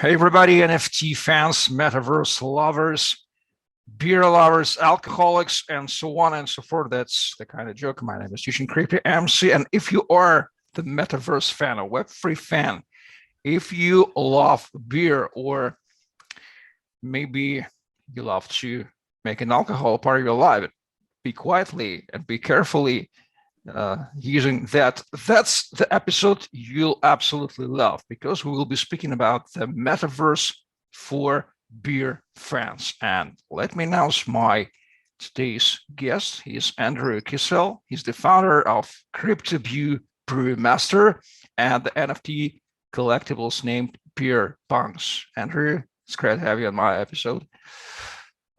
Hey everybody, NFT fans, Metaverse lovers, beer lovers, alcoholics, and so on and so forth. That's the kind of joke. My name is CryptoBrewMaster, and if you are the Metaverse fan, a Web3 fan, if you love beer or maybe you love to make an alcohol part of your life, be quietly and be carefully using that. That's the episode you'll absolutely love because we will be speaking about the metaverse for beer fans. And let me announce my today's guest. He's Andrew Kysil. He's the founder of CryptoBrewMaster and the NFT collectibles named BeerPunks. Andrew, it's great to have you on my episode.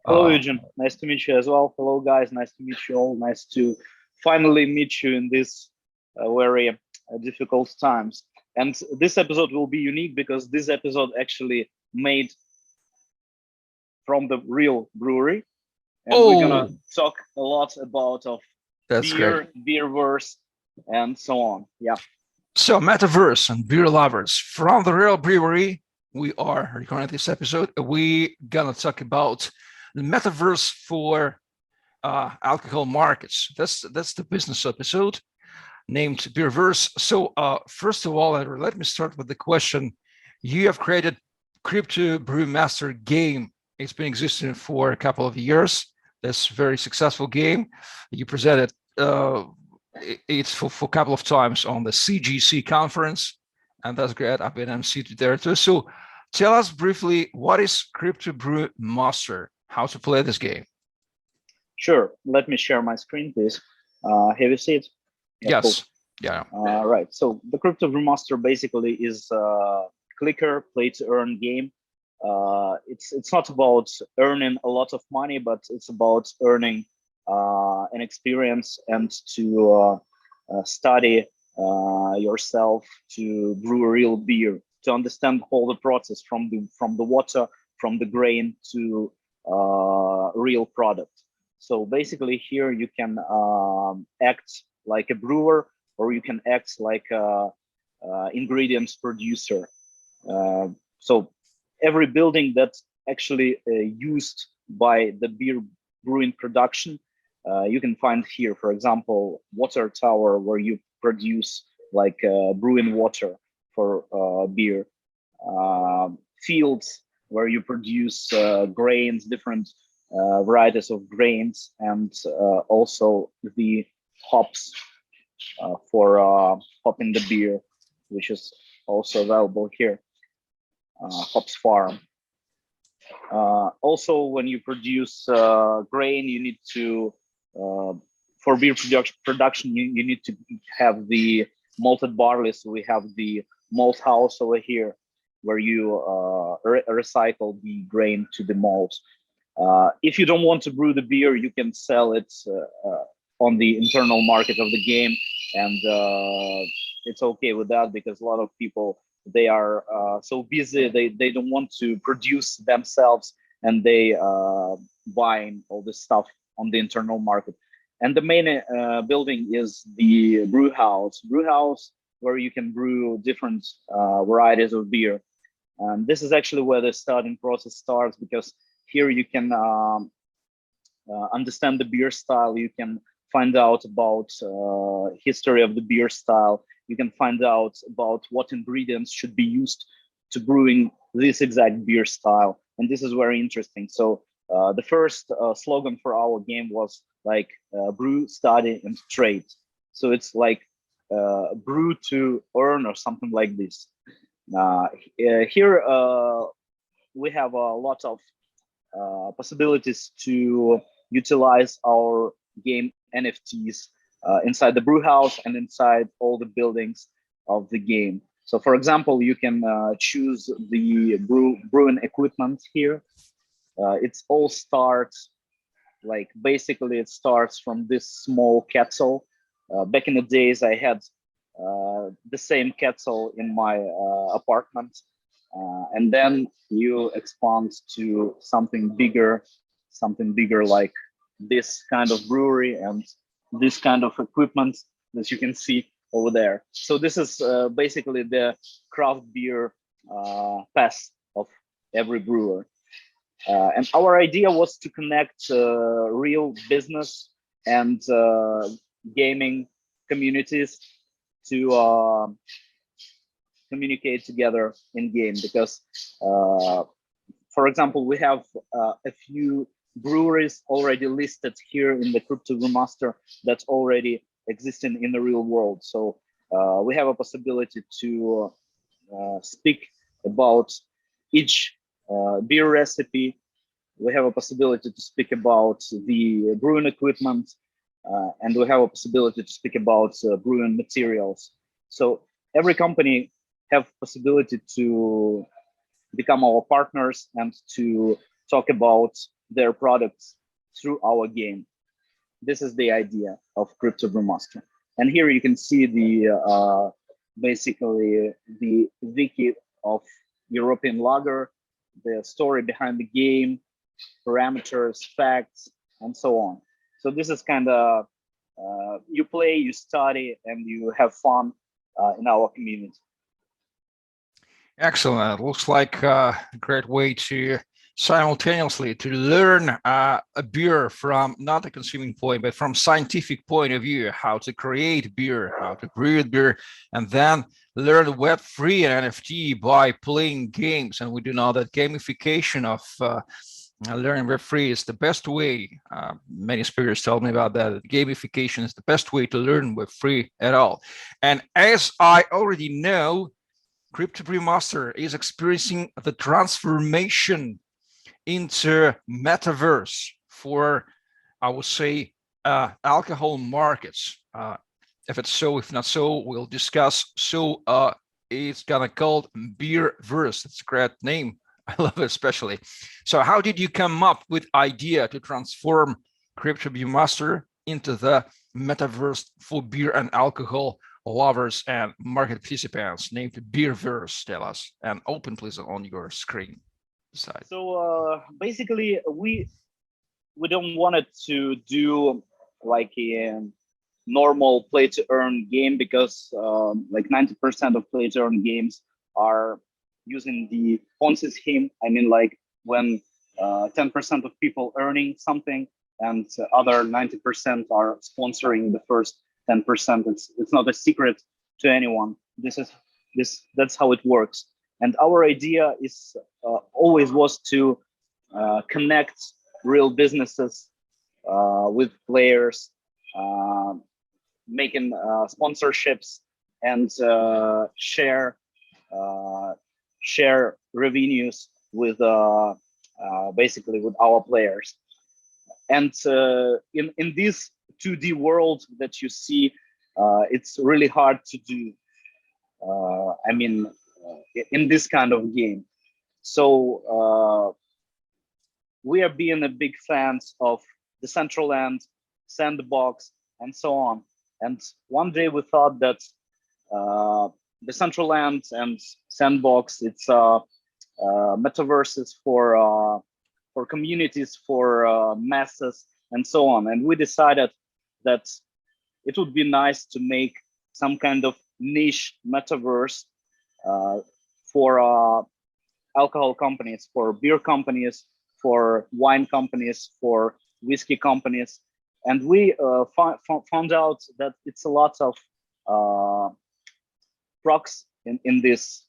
Hello, Eugene. Nice to meet you as well. Hello, guys. Nice to meet you all. Nice to finally meet you in this very difficult times. And this episode will be unique because this episode actually made from the real brewery. And we're gonna talk a lot about beer, BeerVerse, and so on. Yeah. So Metaverse and beer lovers from the real brewery, we are recording this episode. We gonna talk about the metaverse for alcohol markets. That's the business episode named BeerVerse. So first of all, Andrew, let me start with the question. You have created CryptoBrewMaster game. It's been existing for a couple of years. That's a very successful game. You presented it's for a couple of times on the CGC conference, and that's great. I've been emceed there too. So tell us briefly, what is CryptoBrewMaster? How to play this game? Sure. Let me share my screen, please. Have you seen it? Yes. Cool. Yeah. Right. So the CryptoBrewMaster basically is a clicker play to earn game. It's not about earning a lot of money, but it's about earning an experience and to study yourself to brew a real beer, to understand all the process from the water, from the grain to real product. So basically here you can act like a brewer, or you can act like a ingredients producer. So every building that's actually used by the beer brewing production, you can find here, for example, water tower where you produce like brewing water for beer, fields where you produce grains, different varieties of grains, and also the hops for hopping the beer, which is also available here, hops farm. Also, when you produce grain, you need to, for beer production, you need to have the malted barley. So we have the malt house over here, where you recycle the grain to the malt. If you don't want to brew the beer, you can sell it on the internal market of the game, and it's okay with that because a lot of people, they are so busy, they don't want to produce themselves, and they buying all this stuff on the internal market. And the main building is the brew house where you can brew different varieties of beer. And this is actually where the starting process starts, because here you can understand the beer style. You can find out about history of the beer style. You can find out about what ingredients should be used to brewing this exact beer style. And this is very interesting. So the first slogan for our game was like brew, study, and trade. So it's like brew to earn or something like this. Here we have a lot of possibilities to utilize our game NFTs inside the brew house and inside all the buildings of the game. So for example, you can choose the brewing equipment here. It all starts, like basically it starts from this small kettle. Back in the days, I had the same kettle in my apartment. And then you expand to something bigger like this kind of brewery and this kind of equipment that you can see over there. So this is basically the craft beer path every brewer. And our idea was to connect real business and gaming communities to communicate together in game, because for example, we have a few breweries already listed here in the CryptoBrewMaster that's already existing in the real world. So we have a possibility to speak about each beer recipe. We have a possibility to speak about the brewing equipment, and we have a possibility to speak about brewing materials. So every company have possibility to become our partners and to talk about their products through our game. This is the idea of CryptoBrewMaster. And here you can see the basically the wiki of European Lager, the story behind the game, parameters, facts, and so on. So this is kind of you play, you study, and you have fun in our community. Excellent. Looks like a great way to simultaneously to learn a beer from not a consuming point, but from scientific point of view, how to create beer, how to brew beer, and then learn Web3 and NFT by playing games. And we do know that gamification of learning Web3 is the best way. Many speakers tell me about that. Gamification is the best way to learn Web3 at all. And as I already know, CryptoBrewMaster is experiencing the transformation into Metaverse for, I would say, alcohol markets. If it's so, if not so, we'll discuss. So it's gonna called BeerVerse. That's a great name. I love it especially. So how did you come up with idea to transform CryptoBrewMaster into the Metaverse for beer and alcohol lovers and market participants named BeerVerse? Tell us, and open please on your screen side. So basically we don't want it to do like a normal play to earn game, because like 90% of play to earn games are using the Ponzi scheme. I mean, like when 10% of people earning something and other 90% are sponsoring the first 10%. It's not a secret to anyone. That's how it works. And our idea is always was to connect real businesses with players, making sponsorships and share revenues with basically with our players. And in this 2D world that you see, it's really hard to do. I mean, in this kind of game. So we are being a big fans of the Centralized, Sandbox, and so on. And one day we thought that the Centralized and Sandbox, it's metaverses for communities, for masses, and so on. And we decided that it would be nice to make some kind of niche metaverse for alcohol companies, for beer companies, for wine companies, for whiskey companies. And we found out that it's a lot of procs in this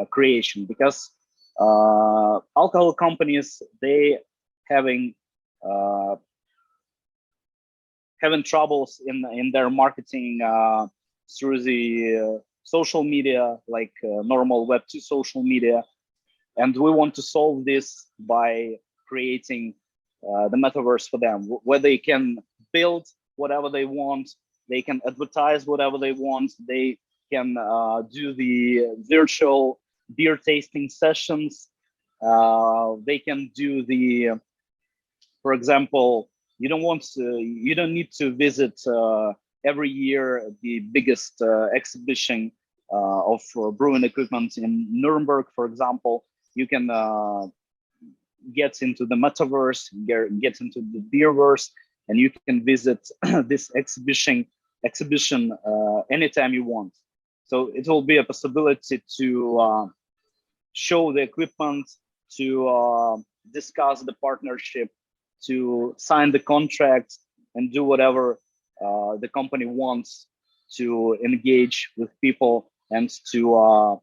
creation, because alcohol companies, they having troubles in their marketing through the social media, like normal Web2 social media. And we want to solve this by creating the metaverse for them, where they can build whatever they want, they can advertise whatever they want, they can do the virtual beer tasting sessions, they can do the, for example, you don't need to visit every year the biggest exhibition of brewing equipment in Nuremberg, for example. You can get into the metaverse, get into the Beerverse, and you can visit this exhibition anytime you want. So it will be a possibility to show the equipment, to discuss the partnership, to sign the contract, and do whatever the company wants to engage with people and to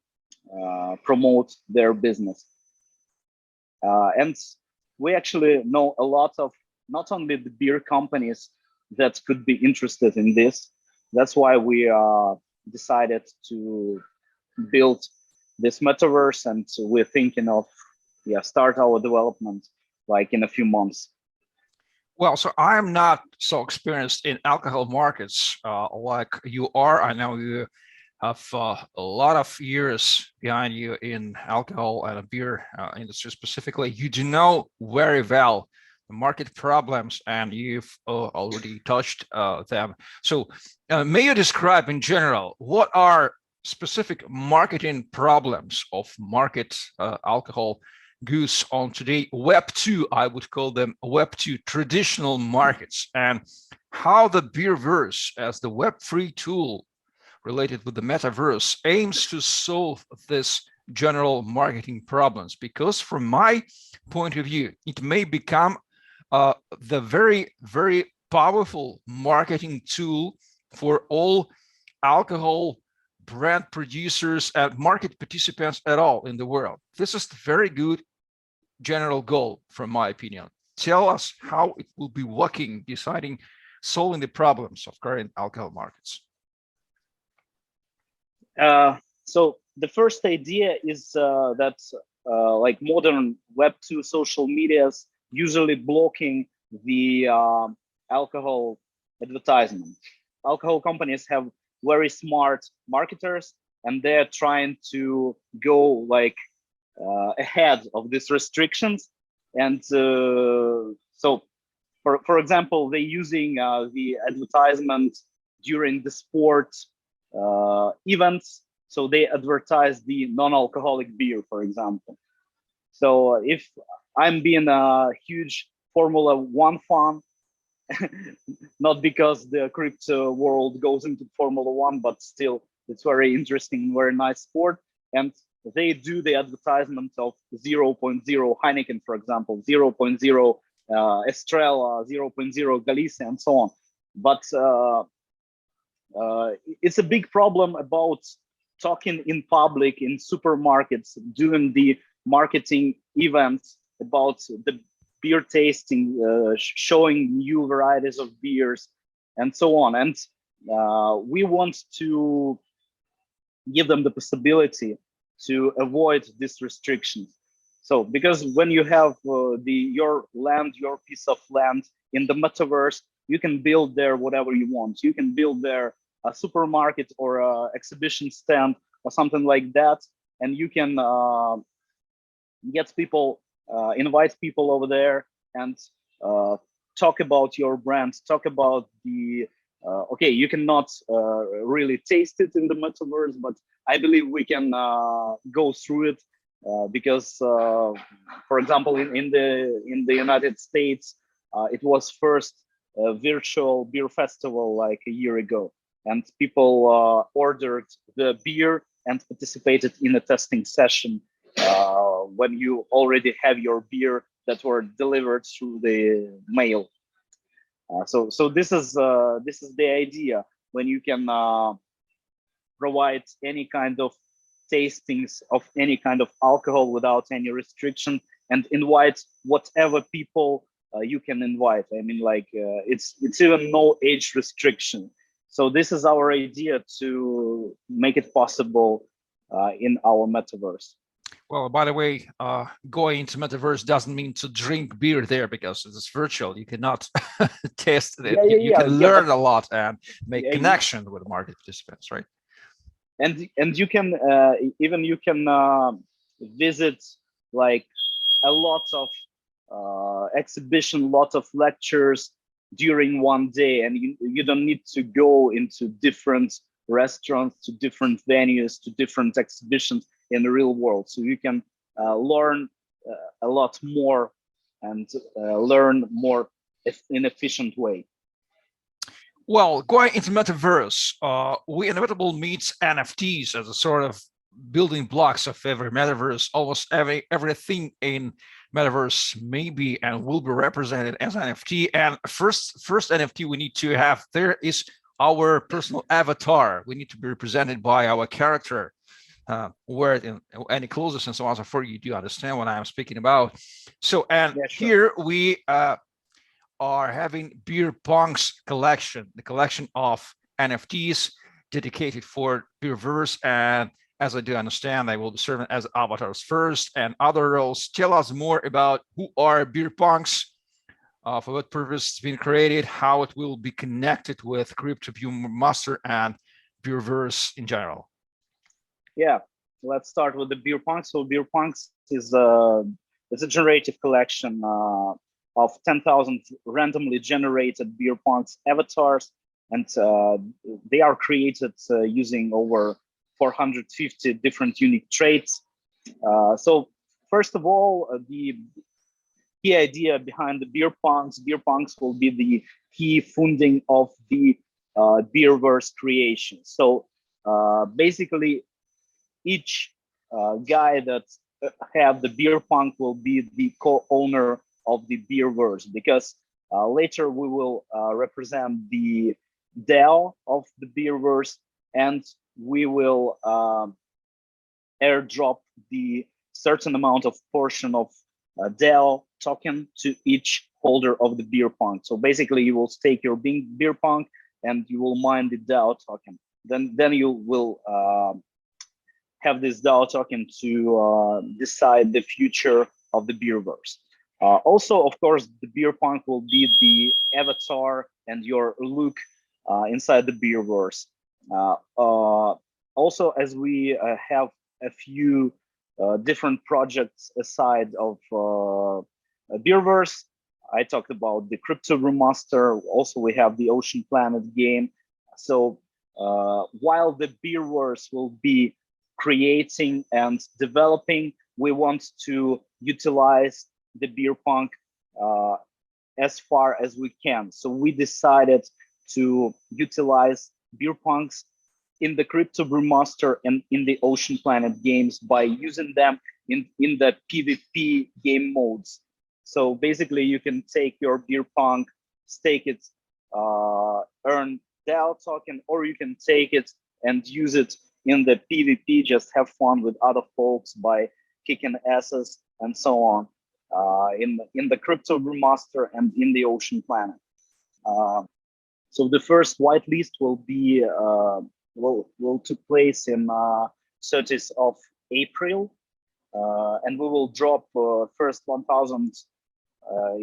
promote their business. And we actually know a lot of not only the beer companies that could be interested in this. That's why we decided to build this metaverse, and we're thinking of start our development like in a few months. Well, so I'm not so experienced in alcohol markets like you are. I know you have a lot of years behind you in alcohol and beer industry specifically. You do know very well the market problems, and you've already touched them. So may you describe in general, what are specific marketing problems of market alcohol goods on today Web2, I would call them Web2 traditional markets, and how the BeerVerse as the Web3 tool related with the metaverse aims to solve this general marketing problems? Because from my point of view, it may become the very, very powerful marketing tool for all alcohol brand producers and market participants at all in the world. This is the very good general goal, from my opinion. Tell us how it will be working, deciding, solving the problems of current alcohol markets. So the first idea is that like modern Web2 social medias usually blocking the alcohol advertisement. Alcohol companies have very smart marketers, and they're trying to go like ahead of these restrictions. And so, for example, they're using the advertisement during the sports events. So they advertise the non-alcoholic beer, for example. So if I'm being a huge Formula One fan, not because the crypto world goes into Formula One, but still it's very interesting, very nice sport. And they do the advertisement of 0.0 Heineken, for example, 0.0 Estrella, 0.0 Galicia, and so on. But it's a big problem about talking in public, in supermarkets, doing the marketing events about the beer tasting, showing new varieties of beers, and so on. And we want to give them the possibility to avoid these restrictions. So, because when you have your land, your piece of land in the metaverse, you can build there whatever you want. You can build there a supermarket or a exhibition stand or something like that, and you can get people, invite people over there and talk about your brand, talk about the okay, you cannot really taste it in the metaverse, but I believe we can go through it because, for example, in the United States, it was first a virtual beer festival like a year ago, and people ordered the beer and participated in a testing session when you already have your beer that were delivered through the mail. So this is the idea, when you can provide any kind of tastings of any kind of alcohol without any restriction, and invite whatever people you can invite. I mean, like it's even no age restriction. So this is our idea to make it possible in our metaverse. Well, by the way, going into metaverse doesn't mean to drink beer there, because it's virtual. You cannot taste it. You can learn a lot and make connection with market participants, right? And you can even you can visit like a lot of exhibition, lot of lectures during one day, and you don't need to go into different restaurants, to different venues, to different exhibitions in the real world. So you can learn a lot more and learn more in an efficient way. Well, going into metaverse, we inevitably meet NFTs as a sort of building blocks of every metaverse. Almost everything in metaverse may be and will be represented as NFT. And first NFT we need to have there is our personal avatar. We need to be represented by our character, where in any closes and so on and so forth. You do understand what I'm speaking about. So, and Yeah, sure. here we are having BeerPunks collection, the collection of NFTs dedicated for BeerVerse. And as I do understand, they will be serving as avatars first and other roles. Tell us more about who are BeerPunks, for what purpose it's been created, how it will be connected with CryptoBrewMaster and BeerVerse in general. Yeah, let's start with the BeerPunks. So BeerPunks is a generative collection of 10,000 randomly generated BeerPunks avatars, and they are created using over 450 different unique traits. So first of all, the key idea behind the BeerPunks will be the key funding of the Beerverse creation. So basically, each guy that have the BeerPunk will be the co-owner of the Beerverse, because later we will represent the DAO of the Beerverse, and we will airdrop the certain amount of portion of DAO token to each holder of the BeerPunk. So basically, you will stake your BeerPunk and you will mine the DAO token. Then you will have this DAO token to decide the future of the Beerverse. Also, of course, the BeerPunk will be the avatar and your look inside the Beerverse. Also, as we have a few different projects aside of Beerverse, I talked about the CryptoBrewMaster. Also, we have the Ocean Planet game. So while the Beerverse will be creating and developing, we want to utilize the BeerPunk as far as we can. So we decided to utilize BeerPunks in the CryptoBrewMaster and in the Ocean Planet games by using them in the PvP game modes. So basically, you can take your BeerPunk, stake it, earn DAO token, or you can take it and use it in the PvP, just have fun with other folks by kicking asses and so on, in the CryptoBrewMaster and in the Ocean Planet. So the first whitelist will be will take place in 30th of April, and we will drop first 1,000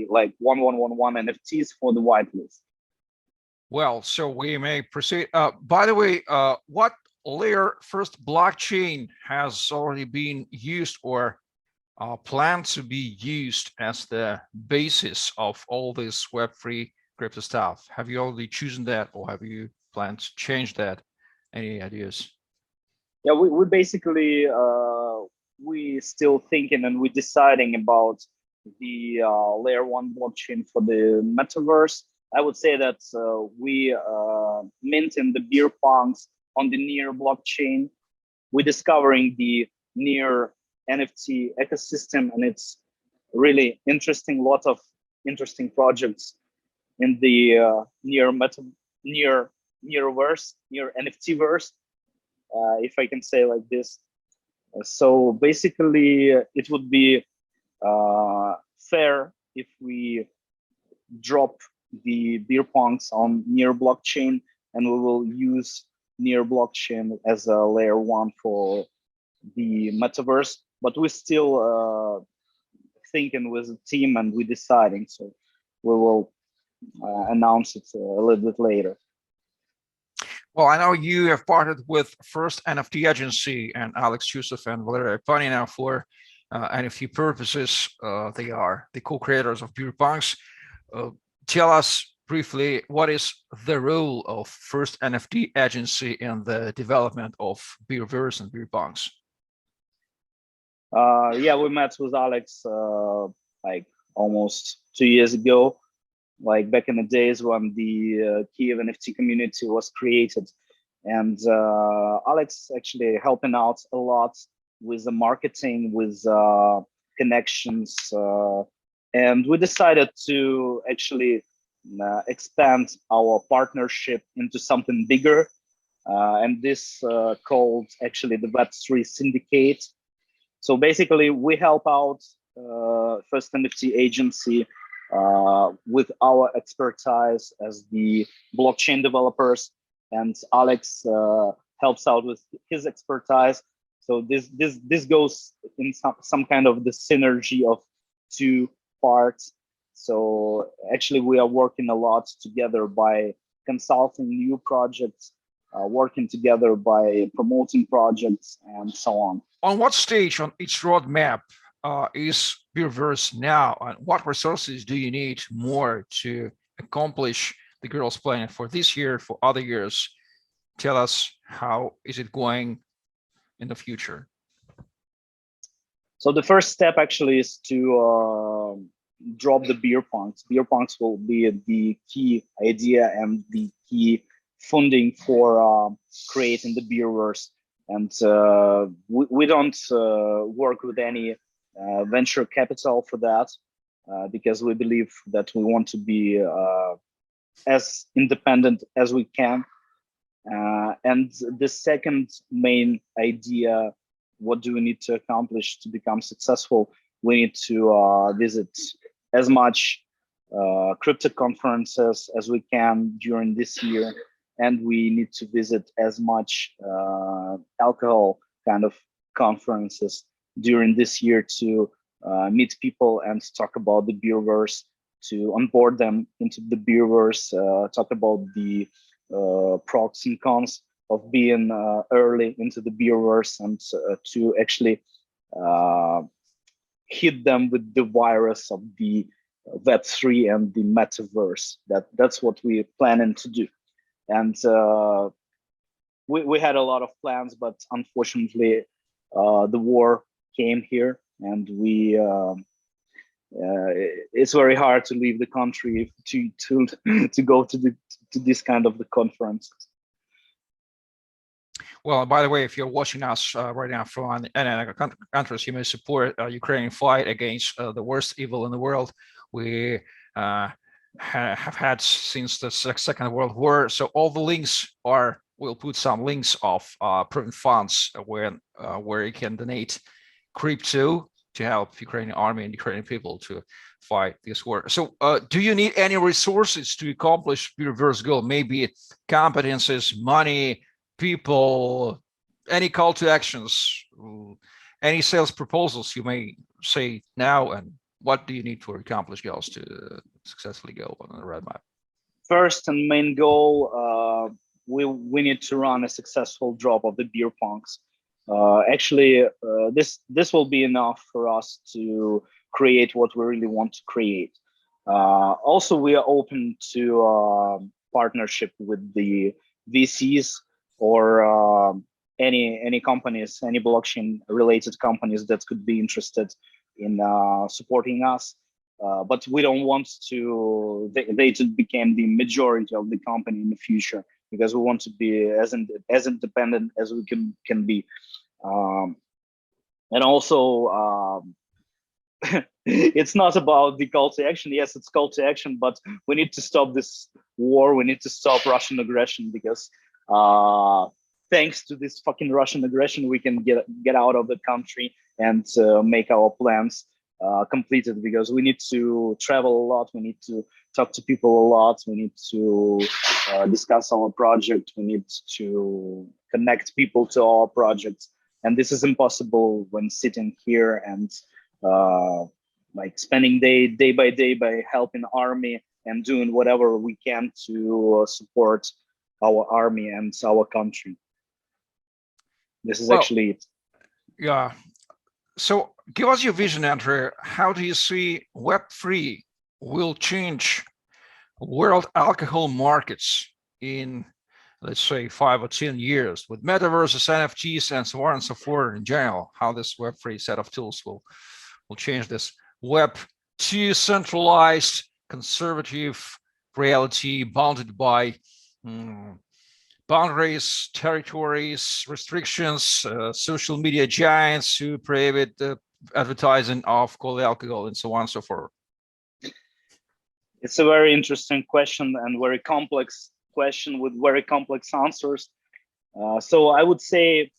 like 1111 NFTs for the whitelist. Well, so we may proceed. By the way, what layer first blockchain has already been used or planned to be used as the basis of all this Web3 crypto stuff? Have you already chosen that, or have you planned to change that? Any ideas? Yeah, we basically we still thinking and we're deciding about the layer 1 blockchain for the metaverse. I would say that we minting the BeerPunks on the Near blockchain. We're discovering the Near NFT ecosystem, and it's really interesting. Lot of interesting projects in the Near NFT verse, if I can say like this. So basically, it would be fair if we drop the BeerPunks on Near blockchain, and we will use Near blockchain as a layer 1 for the metaverse. But we're still thinking with the team, and we're deciding. So we will announce it a little bit later. Well, I know you have partnered with First NFT Agency and Alex Yusuf and Valeria Panina for NFT purposes. They are the co-creators of BeerPunks. Tell us briefly, what is the role of First NFT Agency in the development of Beerverse and BeerPunks? Yeah, we met with Alex like almost 2 years ago, like back in the days when the Kiev NFT community was created. And Alex actually helping out a lot with the marketing, with connections, and we decided to actually expand our partnership into something bigger, and this called actually the Web3 Syndicate. So basically, we help out first NFT Agency with our expertise as the blockchain developers, and Alex helps out with his expertise. So this goes in some kind of the synergy of two parts. So actually, we are working a lot together by consulting new projects, working together by promoting projects, and so on. On what stage on each roadmap is BeerVerse now, and what resources do you need more to accomplish the girls' plan for this year, for other years? Tell us, how is it going in the future? So the first step actually is to drop the BeerPunks. BeerPunks will be the key idea and the key funding for creating the BeerVerse. And we don't work with any venture capital for that, because we believe that we want to be as independent as we can. And the second main idea, what do we need to accomplish to become successful? We need to visit as much crypto conferences as we can during this year. And we need to visit as much alcohol kind of conferences during this year to meet people and talk about the BeerVerse, to onboard them into the BeerVerse, talk about the pros and cons of being early into the BeerVerse, and to actually hit them with the virus of the Web3 and the Metaverse. That's what we're planning to do. And we had a lot of plans, but unfortunately, the war came here, and it's very hard to leave the country to go to this kind of the conferences. Well, by the way, if you're watching us right now from any countries, you may support Ukrainian fight against the worst evil in the world we have had since the Second World War. So all the links are, we'll put some links of private funds where you can donate crypto to help Ukrainian army and Ukrainian people to fight this war. So do you need any resources to accomplish BeerVerse goal? Maybe competences, money, people, any call to actions, any sales proposals you may say now, and what do you need to accomplish goals to successfully go on the roadmap? First and main goal, we need to run a successful drop of the BeerPunks. Actually, this will be enough for us to create what we really want to create. Also, we are open to partnership with the VCs or any companies, any blockchain related companies that could be interested in supporting us. But we don't want they to become the majority of the company in the future, because we want to be as independent as we can be. And also, it's not about the call to action. Yes, it's call to action, but we need to stop this war. We need to stop Russian aggression, because thanks to this fucking Russian aggression, we can get out of the country and make our plans completed, because we need to travel a lot. We need to talk to people a lot. We need to discuss our project. We need to connect people to our projects. And this is impossible when sitting here and like spending day by day by helping army and doing whatever we can to support our army and our country. This is actually it. Yeah. So give us your vision, Andrew. How do you see Web3 will change world alcohol markets in, let's say, 5 or 10 years with metaverses, NFTs, and so on and so forth in general? How this Web3 set of tools will change this Web2 centralized conservative reality bounded by boundaries, territories, restrictions, social media giants who prohibit the advertising of cold alcohol and so on and so forth? It's a very interesting question and very complex question with very complex answers. So I would say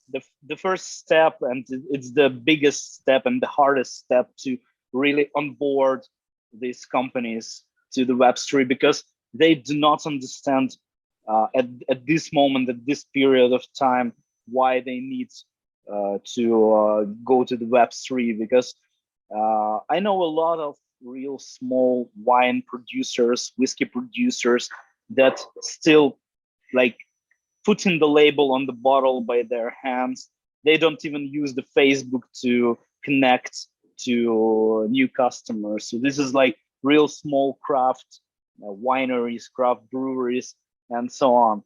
the first step, and it's the biggest step and the hardest step, to really onboard these companies to the Web3, because they do not understand at this moment, at this period of time, why they need to go to the Web3. Because I know a lot of real small wine producers, whiskey producers, that still like putting the label on the bottle by their hands. They don't even use the Facebook to connect to new customers. So this is like real small craft wineries, craft breweries, and so on.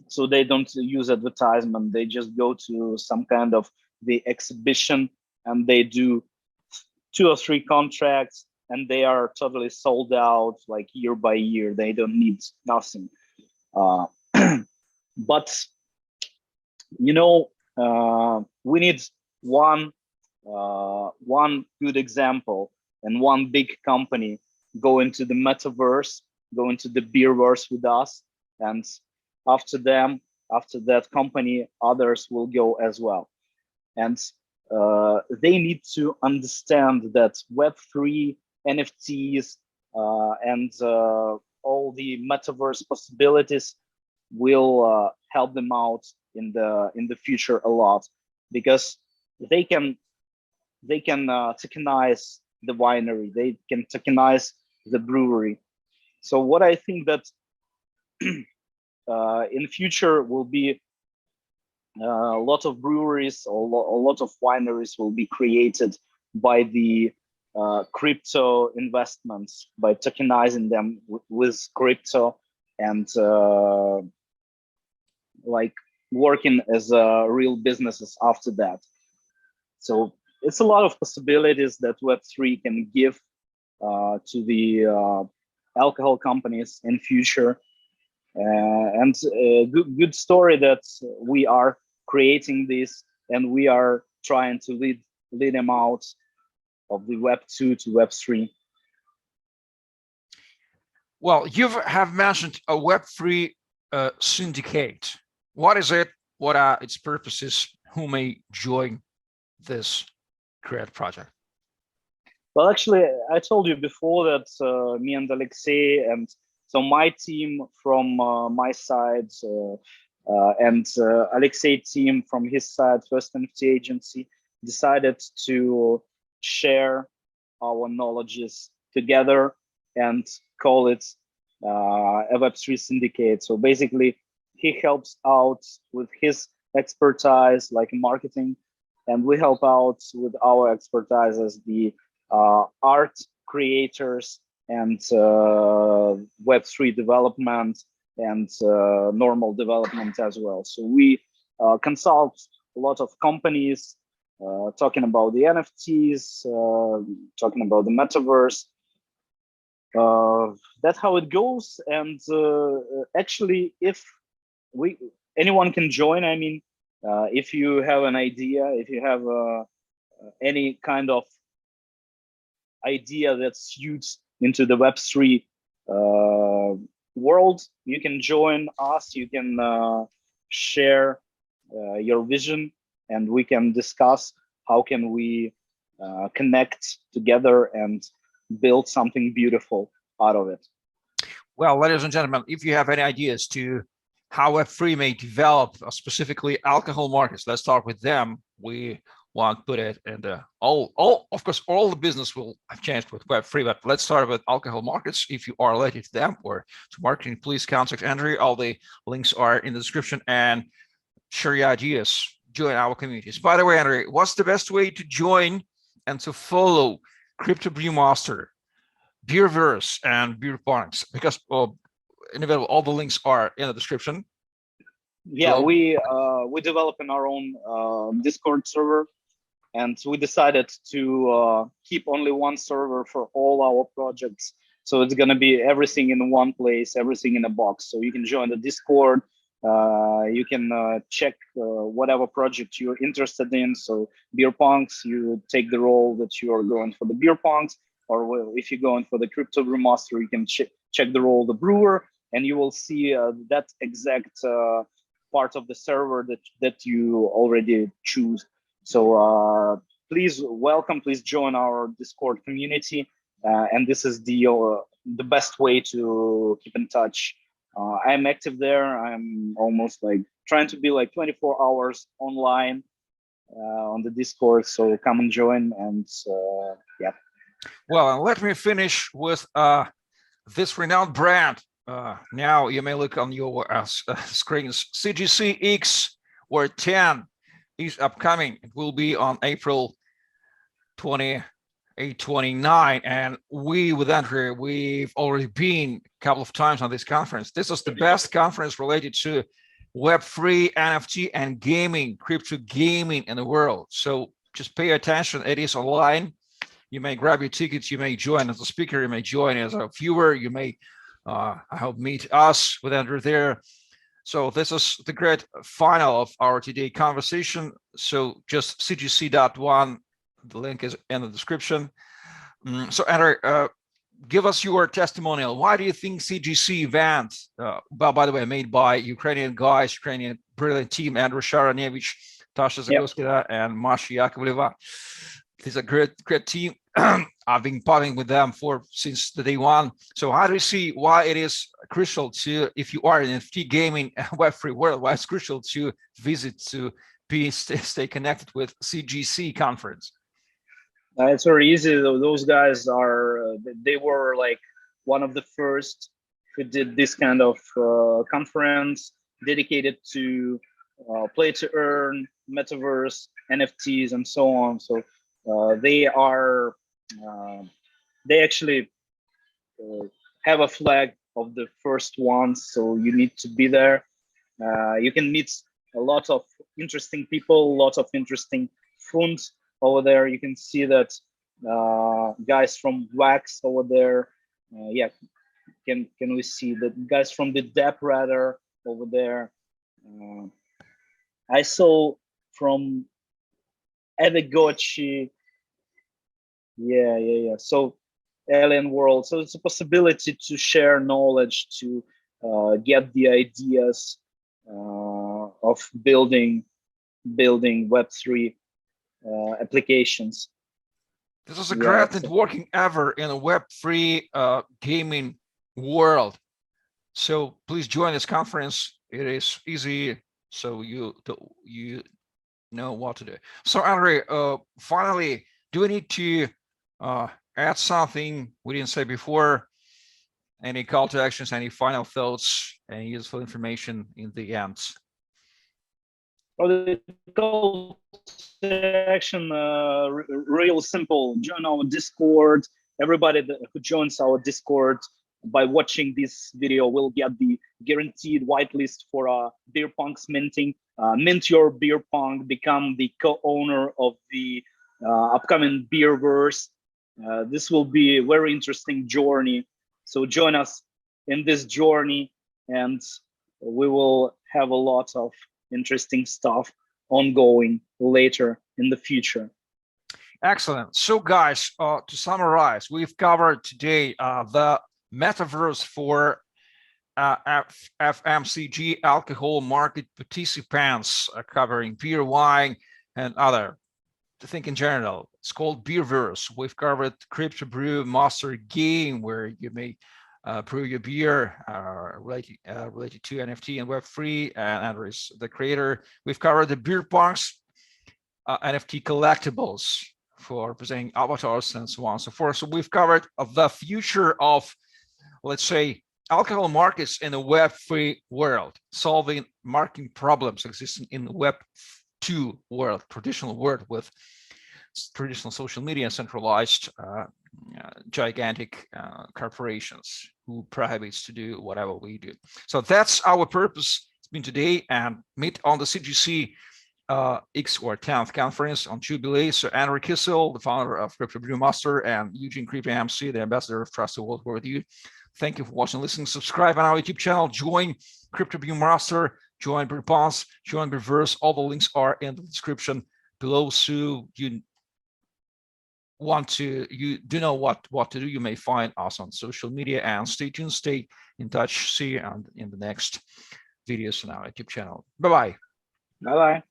So they don't use advertisement. They just go to some kind of the exhibition and they do 2 or 3 contracts and they are totally sold out like year by year. They don't need nothing. But you know, we need one good example and one big company go into the metaverse, go into the Beerverse with us, and after that company, others will go as well. And they need to understand that Web3, NFTs, and all the metaverse possibilities will help them out in the future a lot, because they can tokenize the winery, they can tokenize the brewery. So what I think that in future will be a lot of breweries or a lot of wineries will be created by the crypto investments, by tokenizing them with crypto, and like working as real businesses after that. So it's a lot of possibilities that Web3 can give to the alcohol companies in future. And a good story that we are creating this and we are trying to lead them out of the Web2 to Web3. Well, you have mentioned a Web3 syndicate. What is it? What are its purposes? Who may join this great project? Well, actually, I told you before that me and Alexei, and so my team from my side, and Alexei team from his side, First NFT Agency, decided to share our knowledges together and call it a Web3 syndicate. So basically, he helps out with his expertise, like marketing, and we help out with our expertise as the art creators and Web3 development and normal development as well. So we consult a lot of companies talking about the NFTs, talking about the Metaverse. That's how it goes. And actually, if anyone can join, I mean, if you have an idea, if you have any kind of idea that suits into the Web3 world, you can join us, you can share your vision, and we can discuss how can we connect together and build something beautiful out of it. Well, ladies and gentlemen, if you have any ideas to how Web3 may develop, specifically alcohol markets, let's start with them. We won't put it in the of course, all the business will have changed with Web3, but let's start with alcohol markets. If you are related to them or to marketing, please contact Andrew. All the links are in the description, and share your ideas, join our communities. By the way, Andrew, what's the best way to join and to follow CryptoBrewMaster, BeerVerse, and BeerPunks? Because all the links are in the description. Yeah, we develop in our own Discord server, and we decided to keep only one server for all our projects. So it's going to be everything in one place, everything in a box. So you can join the Discord, You can check whatever project you're interested in. So BeerPunks, you take the role that you are going for the BeerPunks, or well, if you're going for the CryptoBrewMaster, you can check the role of the brewer, and you will see that exact part of the server that you already choose. So please please join our Discord community, and this is the best way to keep in touch. I'm active there. I'm almost like trying to be like 24 hours online on the Discord. So come and join, and yeah. Well, and let me finish with this renowned brand. Now you may look on your screens. CGC X or 10 is upcoming. It will be on April 28-29, and we with Andrew, we've already been a couple of times on this conference. This is the best conference related to Web3, NFT, and gaming, crypto gaming in the world. So just pay attention. It is online. You may grab your tickets. You may join as a speaker. You may join as a viewer. You may, I hope, meet us with Andrew there. So this is the great final of our today conversation. So just cgc.one. The link is in the description. So Andrew, give us your testimonial. Why do you think CGC event, by the way, made by Ukrainian guys, Ukrainian brilliant team, Andrew Sharanevich, Tasha Zagoskina, and Masha Yakovleva. It's a great team. I've been partnering with them since the day one. So how do you see why it is crucial to, if you are in NFT gaming Web3 world, why it's crucial to visit, to stay connected with CGC conference? It's very easy. Those guys they were like one of the first who did this kind of conference dedicated to play to earn, Metaverse, NFTs, and so on. So they actually have a flag of the first ones. So you need to be there. You can meet a lot of interesting people, lots of interesting funds over there. You can see that guys from Wax over there. Yeah, can we see the guys from the DEP rather over there? I saw from Edagochi. Yeah. So Alien World. So it's a possibility to share knowledge, to get the ideas of building Web3 applications. This is the greatest networking ever in a Web3 gaming world. So please join this conference. It is easy, so you know what to do. So Andrei, finally, do we need to add something we didn't say before? Any call to actions, any final thoughts, any useful information in the end? Well, the call to action, real simple. Join our Discord. Everybody who joins our Discord by watching this video will get the guaranteed whitelist for BeerPunks minting. Mint your BeerPunk, become the co-owner of the upcoming BeerVerse. This will be a very interesting journey. So join us in this journey, and we will have a lot of interesting stuff ongoing later in the future. Excellent. So guys, to summarize, we've covered today the Metaverse for FMCG alcohol market participants, covering beer, wine, and other. To think in general, it's called BeerVerse. We've covered CryptoBrewMaster game, where you may brew your beer related to NFT and Web3, and Andrew is the creator. We've covered the BeerPunks NFT collectibles for presenting avatars and so on and so forth. So we've covered the future of, let's say, alcohol markets in the Web3 world, solving marketing problems existing in the Web2 world, traditional world with traditional social media and centralized gigantic corporations who prohibits to do whatever we do. So that's our purpose. It's been today, and meet on the CGC X or 10th conference on Jubilee. So Andrew Kysil, the founder of CryptoBrewMaster, and Eugene CryptoMC, the ambassador of Trusted World with you. Thank you for watching, listening, subscribe on our YouTube channel, join CryptoBrewMaster, join BeerPunks, join BeerVerse. All the links are in the description below. So you do know what to do. You may find us on social media, and stay tuned, stay in touch. See you in the next videos on our YouTube channel. Bye-bye. Bye-bye.